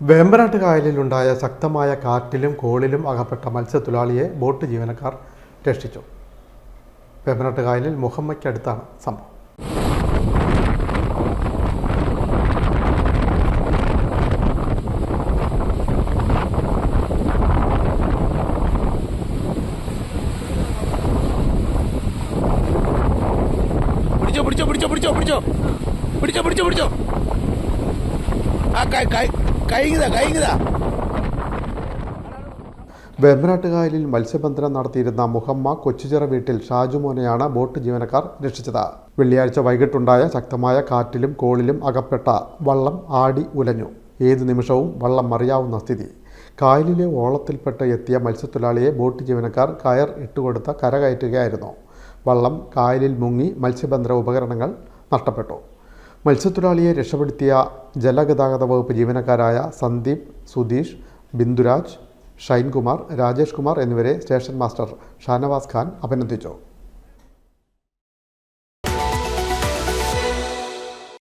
വേമ്പനാട്ട് കായലിലുണ്ടായ ശക്തമായ കാറ്റിലും കോളിലും അകപ്പെട്ട മത്സ്യത്തൊഴിലാളിയെ ബോട്ട് ജീവനക്കാർ രക്ഷിച്ചു. വേമ്പനാട്ട് കായലിൽ മുഹമ്മയ്ക്കടുത്താണ് സംഭവം. പിടിച്ചോ വേമ്പനാട്ട് കായലിൽ മത്സ്യബന്ധനം നടത്തിയിരുന്ന മുഹമ്മ കൊച്ചുചിറ വീട്ടിൽ ഷാജുമോനെയാണ് ബോട്ട് ജീവനക്കാർ രക്ഷിച്ചത്. വെള്ളിയാഴ്ച വൈകിട്ടുണ്ടായ ശക്തമായ കാറ്റിലും കോളിലും അകപ്പെട്ട വള്ളം ആടി ഉലഞ്ഞു. ഏതു നിമിഷവും വള്ളം മറിയാവുന്ന സ്ഥിതി. കായലിലെ ഓളത്തിൽപ്പെട്ട് എത്തിയ മത്സ്യത്തൊഴിലാളിയെ ബോട്ട് ജീവനക്കാർ കയർ ഇട്ടുകൊടുത്ത് കരകയറ്റുകയായിരുന്നു. വള്ളം കായലിൽ മുങ്ങി മത്സ്യബന്ധന ഉപകരണങ്ങൾ നഷ്ടപ്പെട്ടു. മത്സ്യത്തൊഴിലാളിയെ രക്ഷപ്പെടുത്തിയ ജലഗതാഗത വകുപ്പ് ജീവനക്കാരായ സന്ദീപ്, സുധീഷ്, ബിന്ദുരാജ്, ഷൈൻകുമാർ, രാജേഷ് കുമാർ എന്നിവരെ സ്റ്റേഷൻ മാസ്റ്റർ ഷാനവാസ് ഖാൻ അഭിനന്ദിച്ചു.